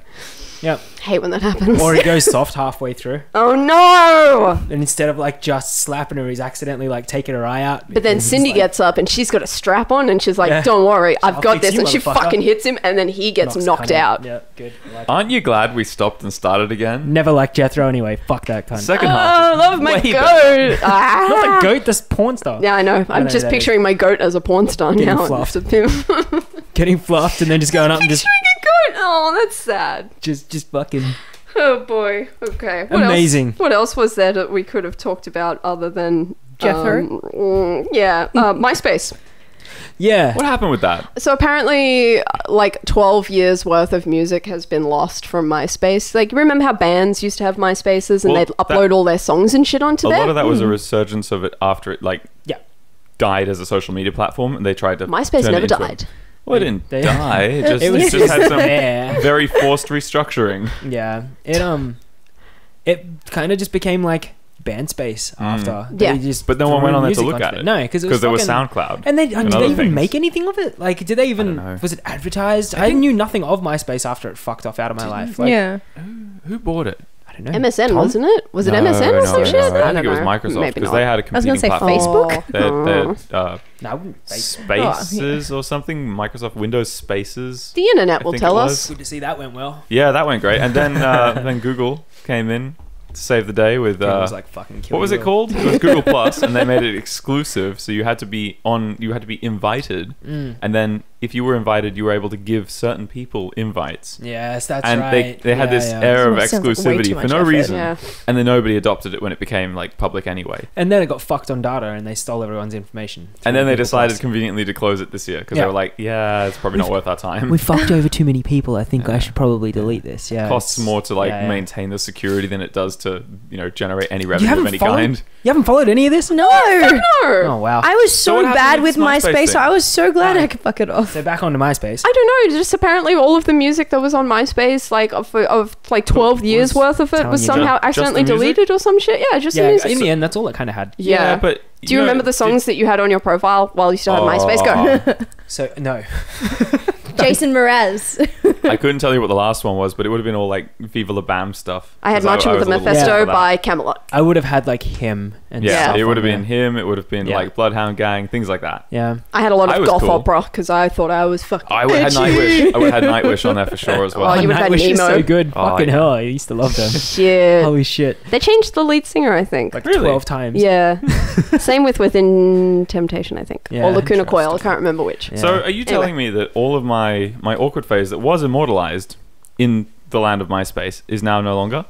Yep. Hate when that happens. Or he goes soft halfway through, Oh no! and instead of like just slapping her, he's accidentally like taking her eye out. But then He's Cindy like, gets up and she's got a strap on and she's like, Yeah. don't worry, I've I'll got fix this. you, And she motherfucker. fucking hits him and then he gets knocks knocked cunt out. Yeah, good. I like Aren't you glad we stopped and started again? Never liked Jethro anyway. Fuck that cunt. Second Oh, half. I love my way goat. Ah. Not the goat, this porn star. Yeah, I know. I'm know just that picturing my goat as a porn star Getting now. fluffed. It's him. Getting fluffed and then just going up and just Picturing a goat. Oh, that's sad. fucking Oh boy. Okay. What Amazing. Else, what else was there that we could have talked about other than Jethro? MySpace. yeah. What happened with that? So apparently, like 12 years worth of music has been lost from MySpace. Like, you remember how bands used to have MySpaces and Well, they'd upload all their songs and shit onto A there? lot of that was a resurgence of it after it Yeah. died as a social media platform, and they tried to MySpace turn it never into died. Well, it didn't They- die. It It was just just had some there. very forced restructuring. Yeah, it kind of just became like band space after. Yeah. They just But no one threw went on there to music look onto at it. No, because Because there was fucking- SoundCloud. And they did other they even things. make anything of it? Like, did they don't even? know. Was it advertised? I knew nothing of MySpace after it fucked off out of my life. Like, Yeah. Who bought it? I don't know. MSN, Tom? wasn't it? Was it No, MSN or no, some no, shit? I don't think it was know. Microsoft Maybe because not. they had a I was gonna competing say platform. Facebook. They're No, I wouldn't. Spaces or something. Microsoft Windows Spaces. The internet I will think tell it us. was. Good to see that went well. Yeah, that went great. And then then Google came in to save the day with It was like fucking. what was it called? It was Google Plus, and they made it exclusive. So you had to be invited, and then if you were invited, you were able to give certain people invites. Yes, that's And right. they had Yeah, this yeah. air of Sounds like way exclusivity too for much no effort. reason, Yeah. and then nobody adopted it when it became like public anyway. And then it got fucked on data, and they stole everyone's information. And then they through Google decided Plus. conveniently to close it this year because Yeah. they were like, "Yeah, it's probably not worth our time. We fucked over too many people. I think I should probably delete this. Yeah, Costs it's- more to like yeah, yeah. maintain the security than it does to generate any You revenue of haven't any followed. kind." You haven't followed any of this? No. No. Oh wow. I was So so, what happened bad with with this MySpace MySpace. thing? I was so glad Ah. I could fuck it off. So back onto MySpace. I don't know. Just apparently all of the music that was on MySpace, like of like 12 years Was worth of it, telling was you somehow just the accidentally music? deleted or some shit. Yeah, just the Yeah, music. in the end, that's all it kind of had. Yeah. but Do you remember the songs that you had on your profile while you still had MySpace? Go. So no, Jason Mraz. I couldn't tell you what the last one was, but it would have been all like Viva La Bam stuff. I had 'Cause Marching with was the a little Mephisto late for that. by Camelot. I would have had like him and Yeah, stuff it would on have been there. him. It would have been Yeah. like Bloodhound Gang, things like that. Yeah, I had a lot I of was goth cool. opera because I thought I was fucking I would have had edgy. Nightwish. I would have had Nightwish on there for sure as well. Oh, you would've had Nightwish is Nemo. so good. Oh, Fucking yeah. hell, I used to love them. Shit. Holy shit! They changed the lead singer, I think. Like Really? 12 times. Yeah. Same with Within Temptation, I think. Yeah, Or Lacuna Coil. I interesting. can't remember which. Yeah. So are you telling me that all of my awkward phase that was immortalized in the land of MySpace is now no longer?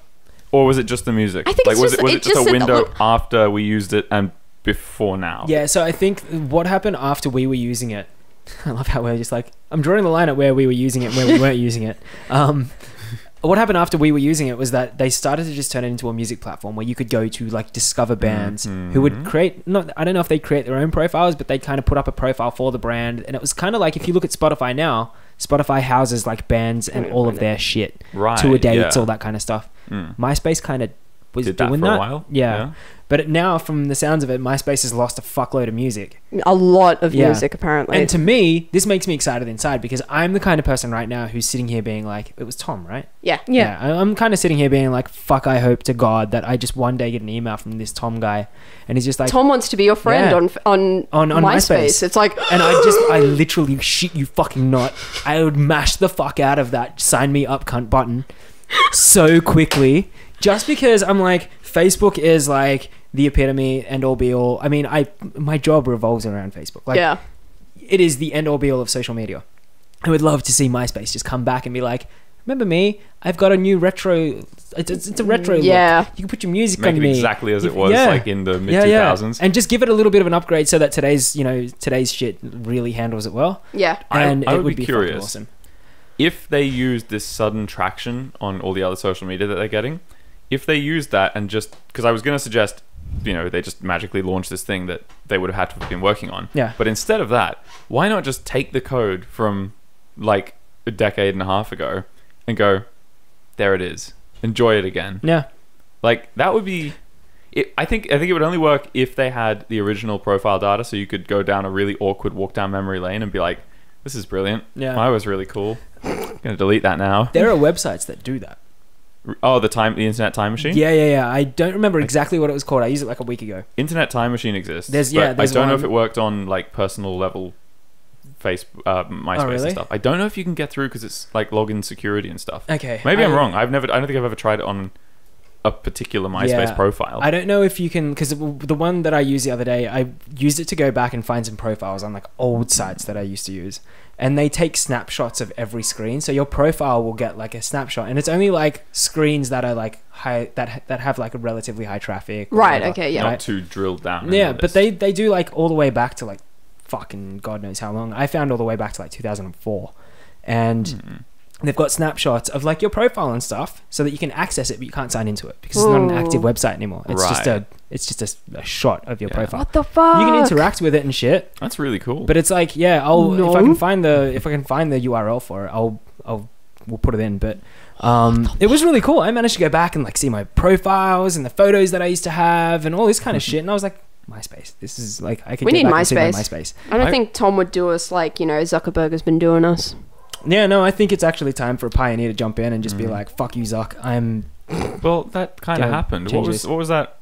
Or was it just the music? I think like it's was just- it was it it just just a said that window look- after we used it and before now? Yeah, so I think what happened after we were using it, I love how we're just like, I'm drawing the line at where we were using it and where we weren't using it. what happened after we were using it was that they started to just turn it into a music platform where you could go to like discover bands who would create, I don't know if they create their own profiles, but they kind of put up a profile for the brand. And it was kind of like, if you look at Spotify now, Spotify houses like bands and all of their shit, tour dates, all that kind of stuff. MySpace kind of was Did doing that for that a while. Yeah. But now, from the sounds of it, MySpace has lost a fuckload of music. A lot of music, apparently. And to me, this makes me excited inside, because I'm the kind of person right now who's sitting here being like, it was Tom, right? Yeah. I'm kind of sitting here being like, fuck, I hope to God that I just one day get an email from this Tom guy, and he's just like, Tom wants to be your friend on MySpace. It's like, and I literally shit you fucking not, I would mash the fuck out of that sign me up cunt button so quickly, just because I'm like, Facebook is like the epitome, end all be all. I mean, my job revolves around Facebook. Like, it is the end all be all of social media. I would love to see MySpace just come back and be like, remember me? I've got a new retro. It's a retro look. You can put your music Make on it me. exactly as it was like in the mid 2000s. And just give it a little bit of an upgrade so that today's shit really handles it well. Yeah. And I it would be curious. fucking awesome. If they use this sudden traction on all the other social media that they're getting, if they use that and just, because I was going to suggest, they just magically launch this thing that they would have had to have been working on. Yeah. But instead of that, why not just take the code from like a decade and a half ago and go, there it is. Enjoy it again. Yeah. Like, that would be... I think it would only work if they had the original profile data, so you could go down a really awkward walk down memory lane and be like, this is brilliant. Yeah. I was really cool. I'm going to delete that now. There are websites that do that. Oh, the Internet Time Machine? Yeah. I don't remember exactly what it was called. I used it like a week ago. Internet Time Machine exists. There's I don't know one. if it worked on like personal level MySpace really? and stuff. I don't know if you can get through because it's like login security and stuff. Okay. Maybe I'm wrong. I don't think I've ever tried it on a particular MySpace profile. I don't know if you can, because the one that I used the other day, I used it to go back and find some profiles on like old sites that I used to use, and they take snapshots of every screen, so your profile will get like a snapshot, and it's only like screens that are like high, that have like a relatively high traffic, right? Okay, yeah, not too drilled down. Yeah, but they do like all the way back to like fucking God knows how long. I found all the way back to like 2004, and they've got snapshots of like your profile and stuff so that you can access it, but you can't sign into it because it's not an active website anymore. It's just a shot of your profile. What the fuck? You can interact with it and shit. That's really cool. But it's like, if I can find the URL for it, we'll put it in. But it was really cool. I managed to go back and like see my profiles and the photos that I used to have and all this kind of shit, and I was like, MySpace. This is like, I could. We need MySpace. I don't think Tom would do us like Zuckerberg has been doing us. Yeah, no, I think it's actually time for a pioneer to jump in and just be like, "Fuck you, Zuck." Well, that kind of happened. What was that?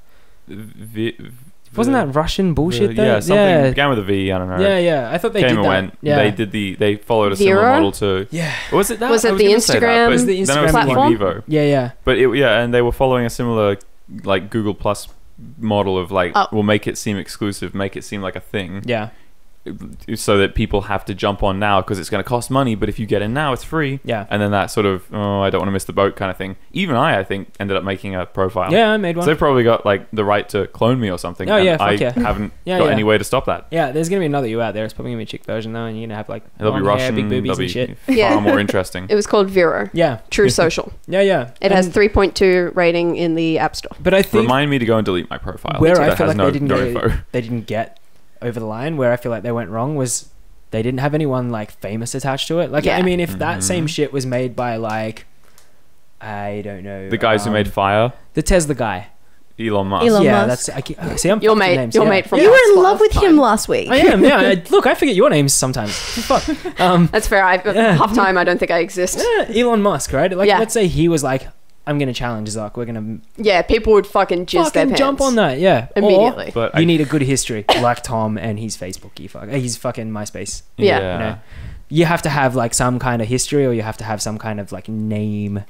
Wasn't that Russian bullshit? Yeah, something began with a V. I don't know. Yeah. I thought they did that. Went. Yeah. They followed a similar model to. Yeah. Was it that? Was it the Instagram? Was the Instagram platform? Vivo. Yeah. But and they were following a similar like Google Plus model of like, we'll make it seem exclusive, make it seem like a thing. Yeah. So that people have to jump on now because it's going to cost money, but if you get in now, it's free. Yeah. And then that sort of, I don't want to miss the boat kind of thing. Even I think, ended up making a profile. Yeah, I made one. So they've probably got like the right to clone me or something. Oh, yeah, I haven't got any way to stop that. Yeah, there's going to be another you out there. It's probably going to be a chick version though, and you're going to have like it'll be Russian, big boobies and shit. Far more interesting. It was called Vero. Yeah. True Social. Yeah. It has 3.2 rating in the App Store. But I think... Remind me to go and delete my profile. Where I feel like they didn't get over the line, where I feel like they went wrong was... They didn't have anyone like famous attached to it. Like, I mean, if that same shit was made by like, I don't know, the guys who made Fire, the Tesla guy, Elon Musk. That's I'm your mate. Names, your mate from. You were in love with him last week. I am. Yeah. Look, I forget your names sometimes. Fuck. That's fair. Half time, I don't think I exist. Yeah, Elon Musk, right? Like, let's say he was like, I'm gonna challenge Zuck. We're gonna. Yeah, people would fucking jizz their pants. Jump on that. Yeah, immediately. But you need a good history, like Tom and his Facebook. He's fucking MySpace. Yeah. You have to have like some kind of history, or you have to have some kind of like name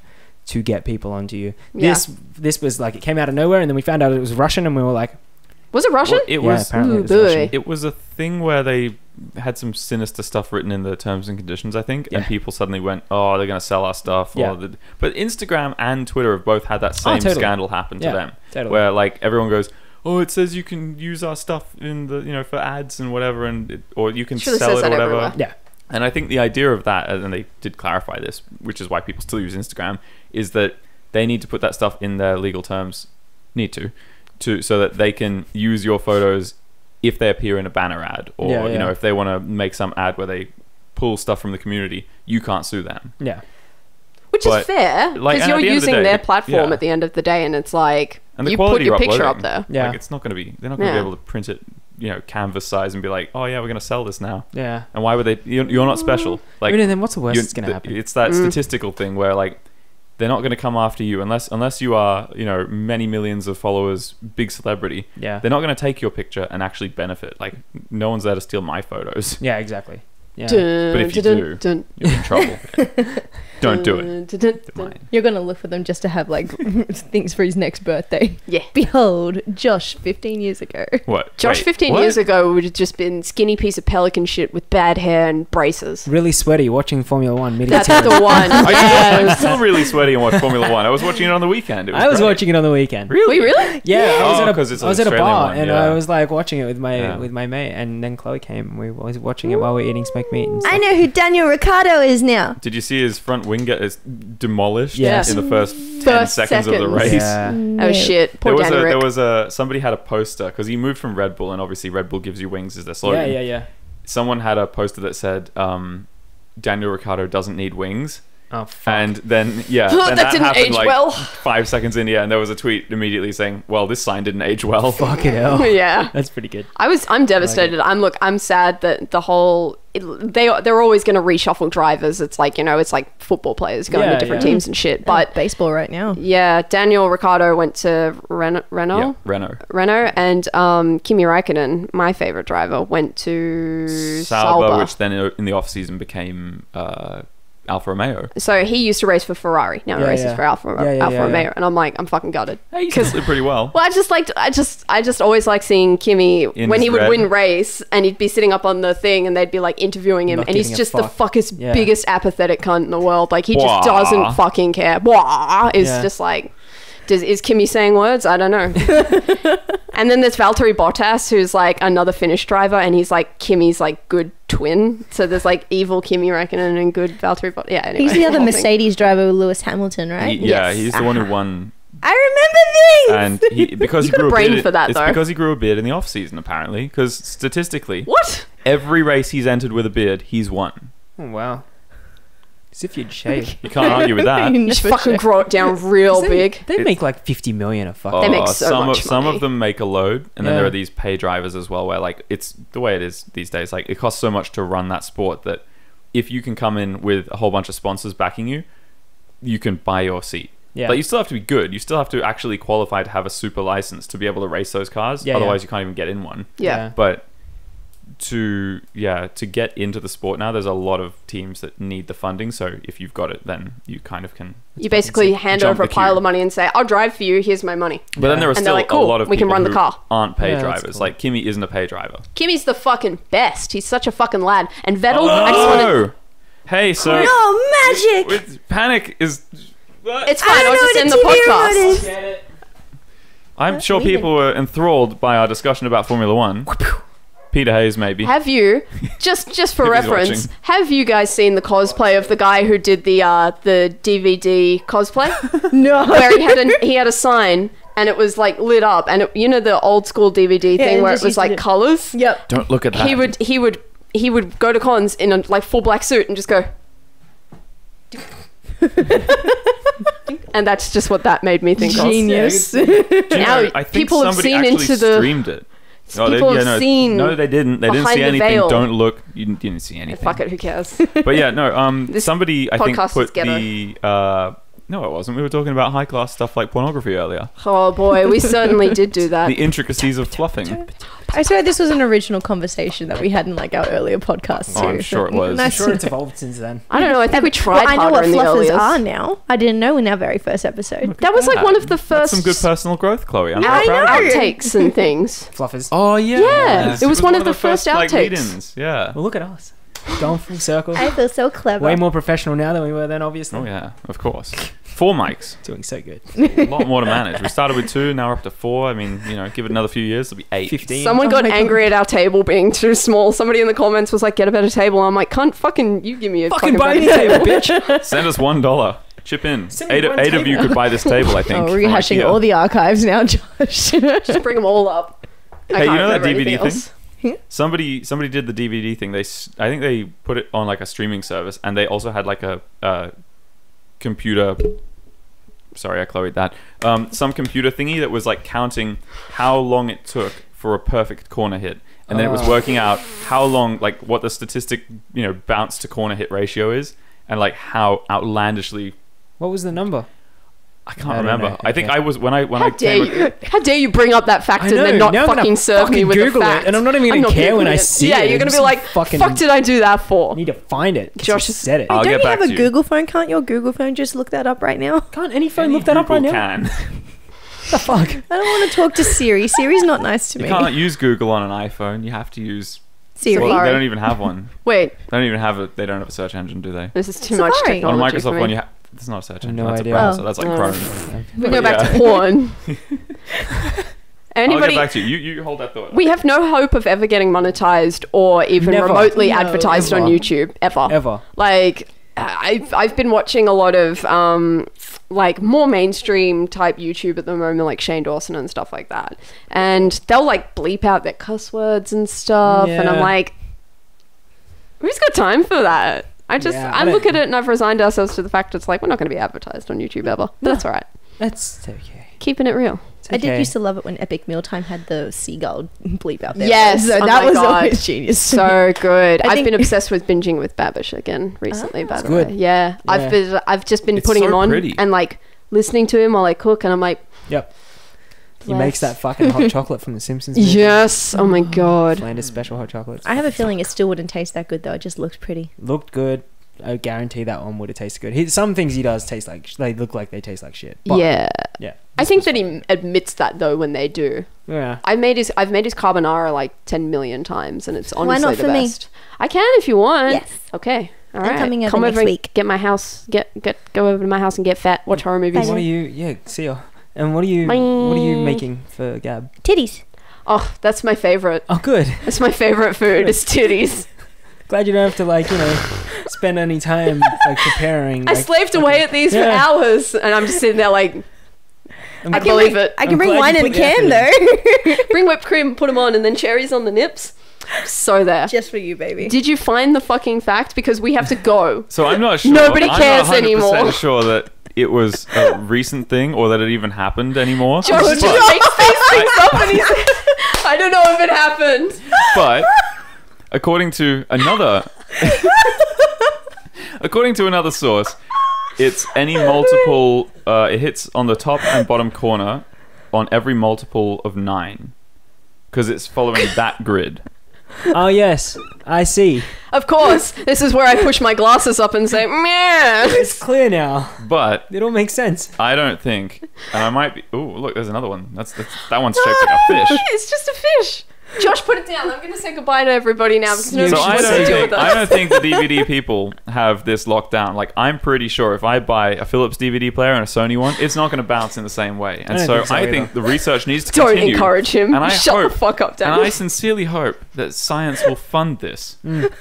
to get people onto you. Yeah. This was like, it came out of nowhere, and then we found out it was Russian, and we were like, was it Russian? Well, apparently it was Russian. It was a thing where they had some sinister stuff written in the terms and conditions, I think, and people suddenly went, "Oh, they're going to sell our stuff." But Instagram and Twitter have both had that same scandal happen to them, where like everyone goes, "Oh, it says you can use our stuff in the for ads and whatever, or you can sell it or whatever." Everywhere. Yeah. And I think the idea of that, and they did clarify this, which is why people still use Instagram, is that they need to put that stuff in their legal terms, so that they can use your photos if they appear in a banner ad, or you know, if they want to make some ad where they pull stuff from the community, you can't sue them. Yeah. Which is fair, because you're using their platform at the end of the day, and it's like, and you put your picture up there. Yeah. Like, it's not going to be, they're not going to be able to print it, you know, canvas size and be like, oh yeah, we're going to sell this now. Yeah. And why would they, you're not special. Like, I mean, then what's the worst that's going to happen? It's that statistical thing where, like, they're not going to come after you unless you are, you know, many millions of followers, big celebrity. Yeah. They're not going to take your picture and actually benefit. Like, no one's there to steal my photos. Yeah, exactly. Yeah. But if you do, you're in trouble. Don't do it. You're gonna look for them just to have like things for his next birthday. Yeah. Behold, Josh 15 years ago. What? Josh 15 years ago would have just been skinny piece of pelican shit with bad hair and braces. Really sweaty watching Formula 1. That's the one. I'm still really sweaty and watch Formula 1. I was watching it on the weekend. I was watching it on the weekend. Really? Really? Yeah. I was at a bar one, and I was like watching it with my mate, and then Chloe came and we were watching it while we were eating smoked meat. And I know who Daniel Ricciardo is now. Did you see his front wing get demolished in the first 10 seconds of the race? Yeah. Oh shit. Poor there was somebody had a poster, because he moved from Red Bull, and obviously Red Bull gives you wings as their slogan. Yeah. Someone had a poster that said Daniel Ricciardo doesn't need wings. Oh, fuck. And then then that didn't happened age like well. 5 seconds in, and there was a tweet immediately saying, well, this sign didn't age well. Fucking hell. Yeah. That's pretty good. I'm devastated. I'm sad that the whole they're always going to reshuffle drivers. It's like, you know, it's like football players going to different teams and shit. But baseball right now. Yeah, Daniel Ricciardo went to Renault. Yeah, Renault. And Kimi Räikkönen, my favorite driver, went to Sauber, which then in the off season became Alfa Romeo. So he used to race for Ferrari. Now he races for Alfa Romeo, and I'm like, I'm fucking gutted. He did pretty well. Well, I just always like seeing Kimi when he would win race, and he'd be sitting up on the thing, and they'd be like interviewing him, and he's just the biggest apathetic cunt in the world. Like, he just doesn't fucking care. It's just like, is Kimi saying words? I don't know. And then there's Valtteri Bottas, who's like another Finnish driver, and he's like Kimi's like good twin. So there's like evil Kimi Räikkönen and good Valtteri Bottas. Yeah, anyway, he's the other Mercedes driver with Lewis Hamilton, right? He's the one who won. I remember things. And because he grew a beard, it's because he grew a beard in the off season, apparently. Because statistically, every race he's entered with a beard, he's won. Oh wow. As if you'd shave. You can't argue with that. You just fucking grow it down real big. They make like 50 million a fuck. They make so much money. Some of them make a load, and then there are these pay drivers as well, where like it's the way it is these days. Like, it costs so much to run that sport that if you can come in with a whole bunch of sponsors backing you, you can buy your seat. Yeah. But you still have to be good. You still have to actually qualify to have a super license to be able to race those cars. Otherwise, you can't even get in one. Yeah. But to get into the sport now, there's a lot of teams that need the funding. So if you've got it, then you kind of can. You basically hand over a pile of money and say, "I'll drive for you. Here's my money." But then there are still like, cool, a lot of we people can run the who car. Aren't pay drivers. Cool. Like, Kimi isn't a pay driver. Kimi's the fucking best. He's such a fucking lad. And Vettel, I just want to. Hey, so magic. Panic is. It's fine. I'll just end the podcast. I'm sure people were enthralled by our discussion about Formula 1. Peter Hayes, maybe. Have you, just for reference, have you guys seen the cosplay of the guy who did the DVD cosplay? No. Where he had a sign, and it was like lit up, and you know the old school DVD thing where it was like colors. Yep. Don't look at that. He would go to cons in a like full black suit and just go. And that's just what that made me think Genius. of. Now I think people have seen into the streamed it. People have seen. No, they didn't. They didn't see anything. Veil. Don't look. You didn't see anything. Fuck it. Who cares? But yeah, no. Somebody I think put the. No, it wasn't. We were talking about high class stuff like pornography earlier. Oh boy, we certainly did do that. The intricacies of fluffing. I swear this was an original conversation that we had in like our earlier podcasts too. I'm sure it was. I'm sure it's evolved since then. I don't know. I think we tried I know what in the fluffers earliest. are now. I didn't know in our very first episode. That was like one of the first. That's some good personal growth, Chloe. I'm I know. Outtakes and things. Fluffers. Oh yeah. Yeah, it was one of the first outtakes. Lead-ins. Yeah. Well, look at us. Going full circle. I feel so clever. Way more professional now than we were then, obviously. Oh yeah, of course. 4 mics. Doing so good. A lot more to manage. We started with 2, now we're up to 4. I mean, give it another few years, it'll be 8. 15. Someone got angry at our table being too small. Somebody in the comments was like, get a better table. I'm like, cunt, fucking, you give me a fucking buy me better a table, bitch. Send us $1. Chip in. Send me 8 one of you table. could buy this table, I think. Oh, from rehashing IKEA. all the archives now, Josh. Just bring them all up. I Hey, you can't know that remember anything DVD thing? else. Somebody did the DVD thing. I think they put it on like a streaming service, and they also had like a computer. Sorry, I Chloe'd that. Some computer thingy that was like counting how long it took for a perfect corner hit, and then it was working out how long, like what the statistic, bounce to corner hit ratio is, and like how outlandishly. What was the number? I can't I don't remember. know. I think Okay. I was when I How dare you bring up that fact and then not now I'm fucking gonna serve me fucking with Google the fact. it, and I'm not even gonna not care when Googling I it. see Yeah, it. you're gonna Just be like, fucking- fuck did I do that for? I need to find it. 'cause Josh you said it. I'll Don't get you back have a to you. Google phone? Can't your Google phone just look that up right now? Can't any phone Any look that up right Google now? Can. What the fuck? I don't want to talk to Siri. Siri's not nice to You me. can't use Google on an iPhone. You have to use. Siri. Well, Safari. they don't even have one. Wait, They don't even have a. They don't have a search engine, do they? this is too much Safari. On a technology for Microsoft me. one, it's not a search engine. No that's idea. a browser. Oh. That's like Oh. Chrome. We go But back yeah. to porn. I'll Anybody? get back to you. You hold that thought. We have no hope of ever getting monetized or even Never. remotely No, advertised on ever. YouTube ever. Ever. Like I've been watching a lot of like more mainstream type YouTube at the moment, like Shane Dawson and stuff like that, and they'll like bleep out their cuss words and stuff, and I'm Yeah. like, who's got time for that? I Yeah, I I look don't- at it and I've resigned ourselves to the fact it's like we're not going to be advertised on YouTube ever. But that's all right. That's okay. Keeping it real. It's I did okay. used to love it when Epic Mealtime had the seagull bleep out there. Yes, so oh that my was God. always genius. So good. I I've think- been obsessed with binging with Babish again recently. By the good. way, yeah. I've just been It's putting so him on pretty. and like listening to him while I cook, and I'm like, Yep. He bless. makes that fucking hot chocolate from The Simpsons. movie. Yes. Oh my god. Flanders special hot chocolate. I have a feeling it still wouldn't taste that good though. It just looked pretty. Looked good. I guarantee that one would have tasted good. Some things he does taste like they look like they taste like shit. But, Yeah. yeah. I think that he admits that though when they do. Yeah. I've made his carbonara like 10 million times, and it's honestly not the for me? best. I can if you want. Yes. Okay. All I'm right. coming over Come next over week. and get my house. Go over to my house and get fat. Watch horror movies. What are you? Yeah. See ya. And what are you? Bye. What are you making for Gab? Titties. Oh, that's my favorite. Oh, good. That's my favorite food. It's titties. Glad you don't have to spend any time preparing. I slaved away at these for hours, and I'm just sitting there like, I can believe it. I can I'm bring glad wine you and put the can effort though. Bring whipped cream, put them on, and then cherries on the nips. So there. Just for you, baby. Did you find the fucking fact? Because we have to go. So I'm not sure. Nobody I'm cares not 100% anymore. sure that it was a recent thing or that it even happened anymore. Josh But- just makes these things up, and he's I don't know if it happened. But according to another source, it's any multiple. It hits on the top and bottom corner on every multiple of 9 because it's following that grid. Oh yes, I see. Of course, this is where I push my glasses up and say, "Meh." It's clear now. But It all makes sense. I don't think, and I might be. Oh, look, there's another one. That one's shaped like a fish. It's just a fish. Josh, put it down. I'm going to say goodbye to everybody now because So nobody So wants to deal with us. I don't think the DVD people have this locked down. Like, I'm pretty sure if I buy a Philips DVD player and a Sony one, it's not going to bounce in the same way. And I don't so think so I either. think the research needs to Don't continue. encourage him. And I Shut hope, the fuck up, and Daniel. I sincerely hope that science will fund this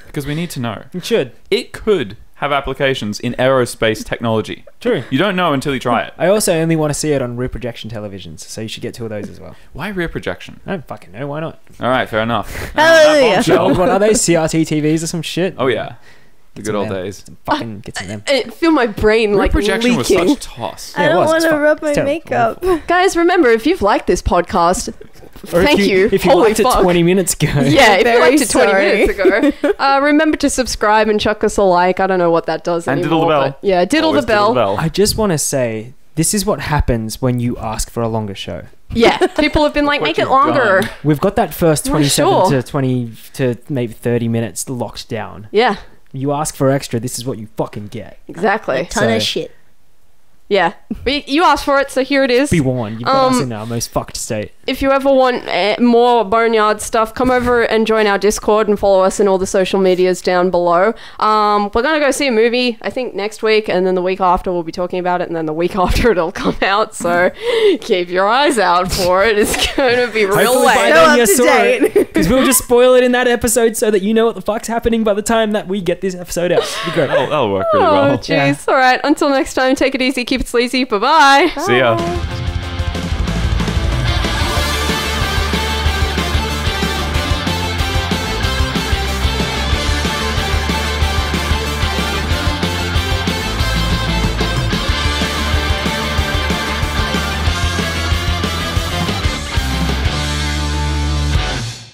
because we need to know. It should. It could have applications in aerospace technology. True. You don't know until you try it. I also only want to see it on rear projection televisions, so you should get 2 of those as well. Why rear projection? I don't fucking know. Why not? All right, fair enough. Hallelujah. Bombshell. What are they? CRT TVs or some shit? Oh yeah, the Get good some old them. days. Fucking get some them. I feel my brain Rear like projection was leaking. such toss. I Yeah, it don't was. want It's to fine. rub It's my terrible. makeup. Guys, remember, if you've liked this podcast, Or thank you. If you Holy liked it fuck. 20 minutes ago. Yeah, if you Very liked it 20 sorry. minutes ago, remember to subscribe and chuck us a like. I don't know what that does And anymore. diddle the bell. but yeah, diddle Always the bell. I just want to say, this is what happens when you ask for a longer show. Yeah, people have been like, What make it you've longer. done. We've got that first Yeah, 27 sure. to 20 to maybe 30 minutes locked down. Yeah, You ask for extra, this is what you fucking get. exactly. Ton So- of shit. Yeah, but you asked for it, so here it is. Be warned, you've got us Um, in our most fucked state. if you ever want more Boneyard stuff, come over and join our Discord and follow us in all the social medias down below. We're going to go see a movie, I think, next week, and then the week after we'll be talking about it, and then the week after it'll come out. So keep your eyes out for it. It's going to be real Hopefully by late. then you saw it, because we'll just spoil it in that episode so that you know what the fuck's happening by the time that we get this episode out. It'll be great. That'll work really Oh, well. jeez. All right. Until next time, take it easy, keep it sleazy. Bye-bye. See ya.